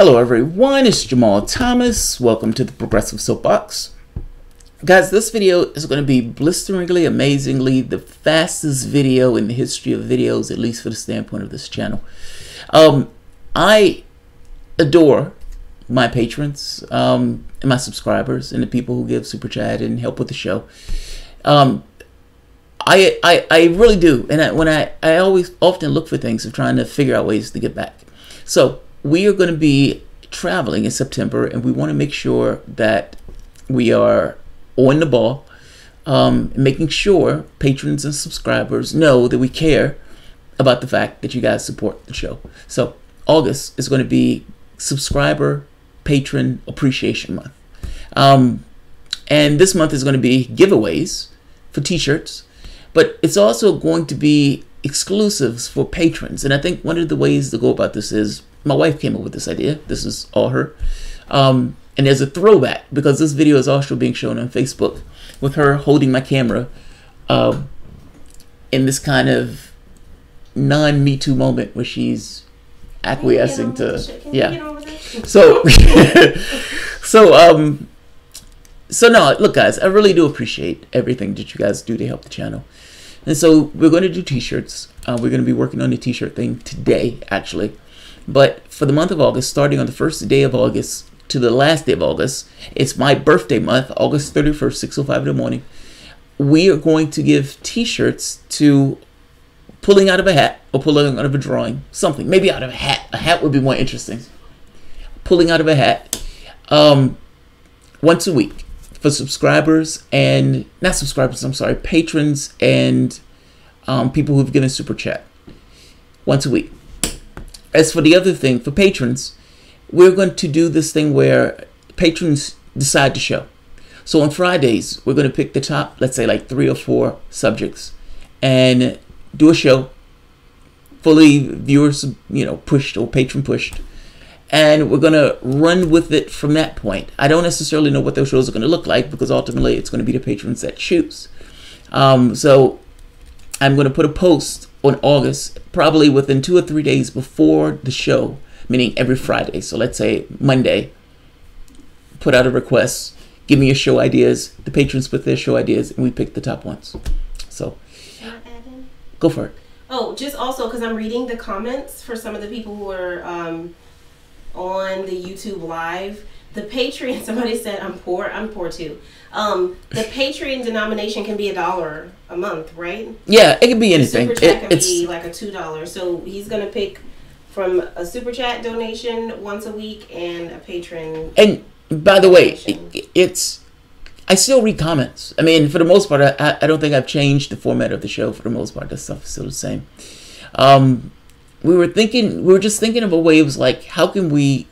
Hello everyone, it's Jamal Thomas. Welcome to the Progressive Soapbox. Guys, this video is going to be blisteringly, amazingly the fastest video in the history of videos, at least for the standpoint of this channel. I adore my patrons and my subscribers and the people who give super chat and help with the show. I really do, and I always often look for things of trying to figure out ways to get back. So we are going to be traveling in September, and we want to make sure that we are on the ball, making sure patrons and subscribers know that we care about the fact that you guys support the show. So August is going to be subscriber patron appreciation month, and this month is going to be giveaways for t-shirts, but it's also going to be exclusives for patrons. And I think one of the ways to go about this is, my wife came up with this idea. This is all her. And there's a throwback, because this video is also being shown on Facebook with her holding my camera in this kind of non-Me Too moment where she's acquiescing to, yeah. So, so no, look guys, I really do appreciate everything that you guys do to help the channel. And so we're going to do t-shirts. We're going to be working on the t-shirt thing today, actually. But for the month of August, starting on the first day of August to the last day of August, it's my birthday month, August 31st, 6:05 in the morning. We are going to give t-shirts to pulling out of a hat or pulling out of a drawing, something, maybe out of a hat. A hat would be more interesting. Pulling out of a hat once a week for subscribers and, not subscribers, I'm sorry, patrons and people who've given super chat once a week. As for the other thing, for patrons, we're going to do this thing where patrons decide to show. So on Fridays, we're going to pick the top, let's say like 3 or 4 subjects, and do a show, fully viewers, pushed or patron pushed. And we're going to run with it from that point. I don't necessarily know what those shows are going to look like, because ultimately it's going to be the patrons that choose. So I'm going to put a post on August, probably within 2 or 3 days before the show, meaning every Friday. So let's say Monday, put out a request, give me your show ideas. The patrons put their show ideas, and we pick the top ones. So go for it. Oh, just also because I'm reading the comments for some of the people who are on the YouTube live. The Patreon, somebody said I'm poor too. The Patreon denomination can be $1 a month, right? Yeah, it can be anything. Super chat can be like a $2. So he's gonna pick from a super chat donation once a week and a patron. And by the way, I still read comments. I mean, for the most part, I don't think I've changed the format of the show. For the most part, that stuff is still the same. We were just thinking of a way. It was like, how can we?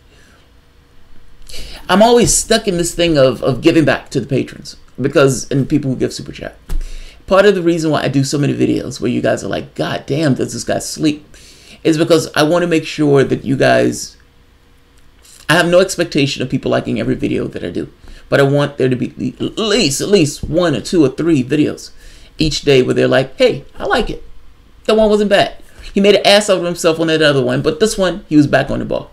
I'm always stuck in this thing of giving back to the patrons, and people who give super chat. Part of the reason why I do so many videos where you guys are like, God damn, does this guy sleep, is because I want to make sure that you guys, I have no expectation of people liking every video that I do, but I want there to be at least 1 or 2 or 3 videos each day where they're like, hey, I like it. That one wasn't bad. He made an ass out of himself on that other one, but this one, he was back on the ball.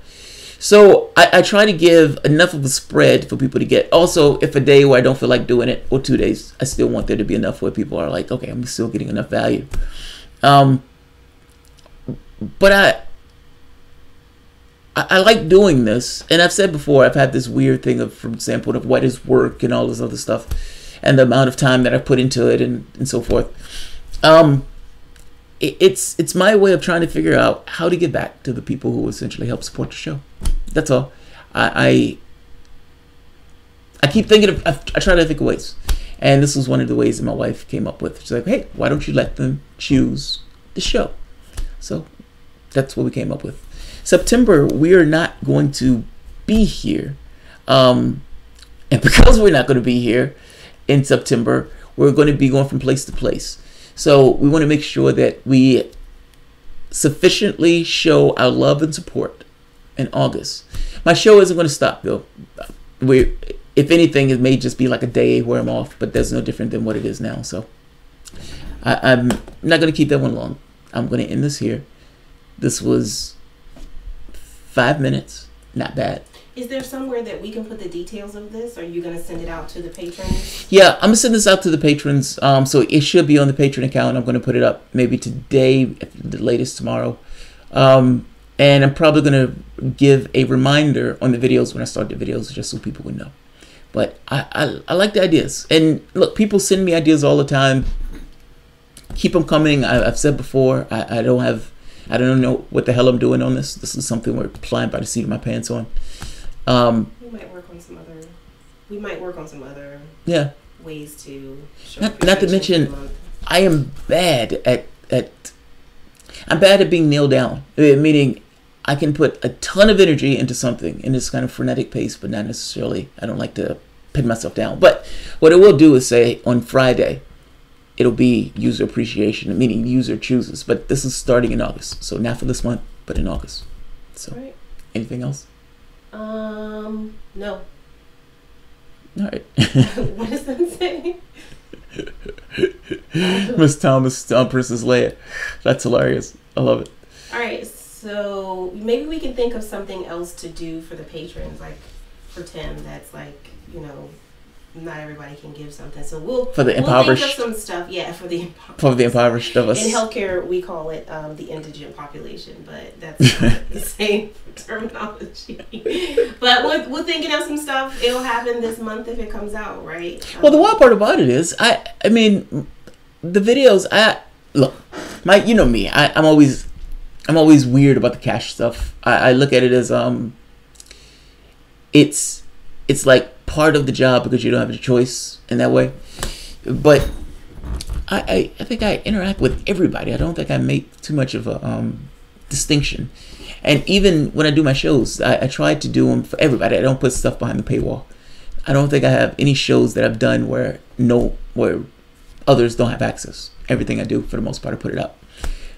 So I try to give enough of a spread for people to get. Also, if a day where I don't feel like doing it, or 2 days, I still want there to be enough where people are like, okay, I'm still getting enough value. But I like doing this, and I've said before, I've had this weird thing of, from the standpoint of what is work and all this other stuff, and the amount of time that I put into it and so forth. It's my way of trying to figure out how to get back to the people who essentially help support the show. That's all. I keep thinking I try to think of ways, and this was one of the ways that my wife came up with. She's like, hey, why don't you let them choose the show? So that's what we came up with. September, we are not going to be here, and because we're not going to be here in September, we're going to be going from place to place. So we want to make sure that we sufficiently show our love and support in August. My show isn't going to stop, though. If anything, it may just be like a day where I'm off, but that's no different than what it is now. So I'm not going to keep that one long. I'm going to end this here. This was 5 minutes not bad. Is there somewhere that we can put the details of this? Are you going to send it out to the patrons? Yeah, I'm gonna send this out to the patrons. So it should be on the Patreon account. I'm gonna put it up maybe today, the latest tomorrow. And I'm probably gonna give a reminder on the videos when I start the videos, just so people would know. But I like the ideas. And look, people send me ideas all the time. Keep them coming. I've said before, I don't know what the hell I'm doing on this. This is something we're flying by the seat of my pants on. We might work on some other yeah, ways to show not to mention, I am bad at I'm bad at being nailed down. Meaning, I can put a ton of energy into something in this kind of frenetic pace, but not necessarily. I don't like to pin myself down. But what I will do is say on Friday, it'll be user appreciation, meaning user chooses. But this is starting in August, so not for this month, but in August. So, right. Anything else? No. All right. What does that say? Miss Thomas, Princess Leia. That's hilarious. I love it. All right, so maybe we can think of something else to do for the patrons, like for Tim. That's like, not everybody can give something. So we'll think of some stuff. Yeah, for the impoverished of us. In healthcare, we call it the indigent population, but that's not the same terminology. But we're thinking of some stuff. It'll happen this month if it comes out, right? Well, the wild part about it is, I mean, the videos. Look, you know me. I'm always weird about the cash stuff. I look at it as it's like part of the job because you don't have a choice in that way. But I think I interact with everybody. I don't think I make too much of a distinction. And even when I do my shows, I try to do them for everybody. I don't put stuff behind the paywall. I don't think I have any shows that I've done where others don't have access. Everything I do, for the most part, I put it up.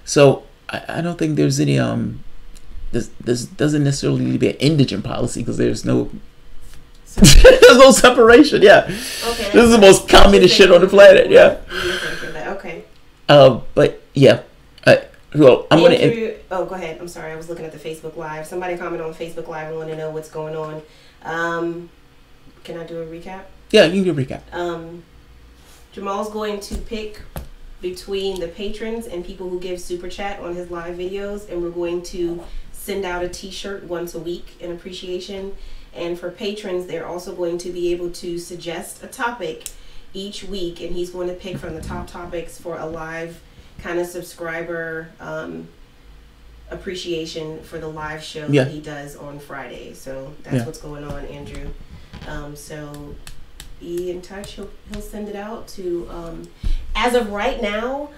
So I don't think there's any this doesn't necessarily need to be an indigent policy because there's no separation. Yeah. Okay. This is the most communist shit on the planet. Yeah. Okay. But yeah. Well, I'm going to. Oh, go ahead. I'm sorry. I was looking at the Facebook Live. Somebody commented on Facebook Live and want to know what's going on. Can I do a recap? Yeah, you can do a recap. Jamal's going to pick between the patrons and people who give super chat on his live videos, and we're going to send out a t-shirt once a week in appreciation. And for patrons, they're also going to be able to suggest a topic each week, and he's going to pick from the top topics for a live kind of subscriber appreciation for the live show that he does on Friday. So that's what's going on, Andrew. So be in touch. He'll send it out to as of right now,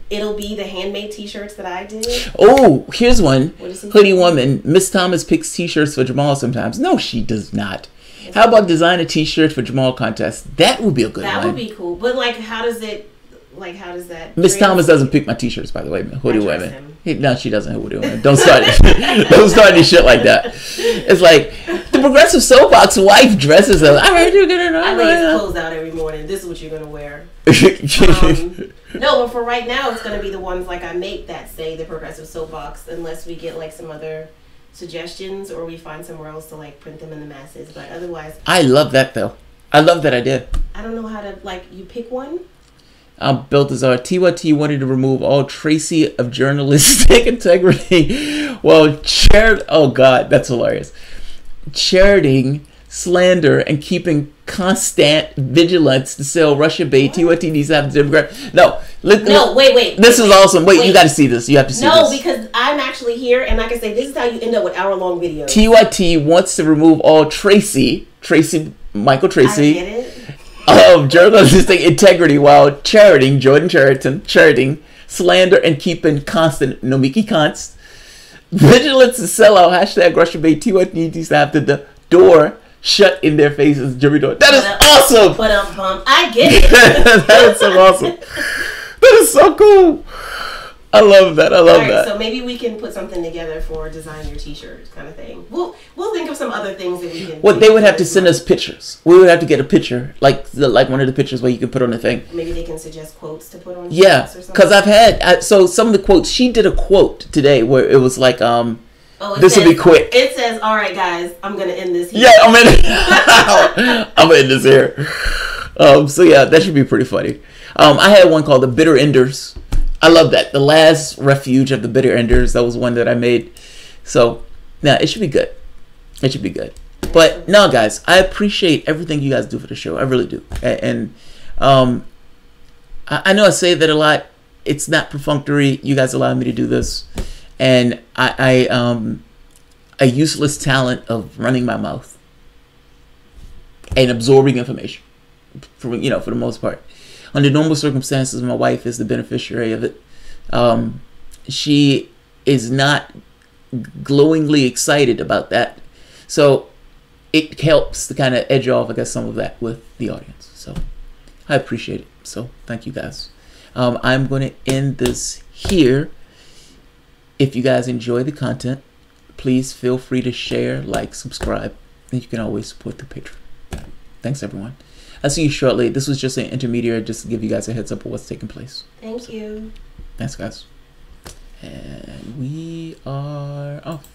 it'll be the handmade t-shirts that I did. Oh, here's one. Hoodie Woman. Miss Thomas picks t-shirts for Jamal sometimes. No, she does not. How about design a t-shirt for Jamal contest? That would be a good one. That would be cool. But how does that Miss Thomas doesn't pick my t-shirts, by the way. Hoodie Women. No, she doesn't. Hoodie Women. Don't start it. Don't start any shit like that. It's like the Progressive Soapbox wife dresses up. I heard you're gonna. I lay his clothes out every morning. This is what you're gonna wear. No, but for right now, it's gonna be the ones like I make that say the Progressive Soapbox, unless we get like some other suggestions or we find somewhere else to like print them in the masses. But otherwise, I love that though. I love that idea. I don't know how to you pick one. Balthazar, TYT wanted to remove all tracy of journalistic integrity while oh God, that's hilarious. Charting, slander, and keeping constant vigilance to sell Russia bait. TYT needs to have the demographic. No, wait. This is awesome. Wait, you got to see this. You have to see this. No, because I'm actually here, and like I say, this is how you end up with hour-long videos. TYT wants to remove all Michael Tracy. I get it. Of journalistic integrity while charting slander and keeping constant Nomiki Const vigilance to sell out hashtag Russia bait. TYT needs to have the door shut in their faces. Jimmy door. That is awesome. But I get it. That is so awesome. That is so cool. I love that. That. So maybe we can put something together for design your t-shirt kind of thing. We'll think of some other things that we can. Well, they would have to send us pictures. We would have to get a picture, like one of the pictures where you can put on the thing. Maybe they can suggest quotes to put on. Yeah, because I've had so some of the quotes. She did a quote today where it was like Oh, Oh, this will be quick. It says, "All right, guys, I'm gonna end this here." Yeah, I'm gonna end this here. So yeah, that should be pretty funny. I had one called The Bitter Enders. I love that. The Last Refuge of the Bitter Enders. That was one that I made. So, now it should be good. It should be good. But no, guys, I appreciate everything you guys do for the show. I really do. And I know I say that a lot. It's not perfunctory. You guys allow me to do this. And a useless talent of running my mouth and absorbing information, for the most part. Under normal circumstances, my wife is the beneficiary of it. She is not glowingly excited about that, so it helps to kind of edge off, I guess, some of that with the audience. So I appreciate it. So thank you guys. I'm going to end this here. If you guys enjoy the content, please feel free to share, like, subscribe, and you can always support the Patreon. Thanks, everyone. I'll see you shortly. This was just an intermediary just to give you guys a heads up of what's taking place. Thank you. Thanks, guys. And we are off.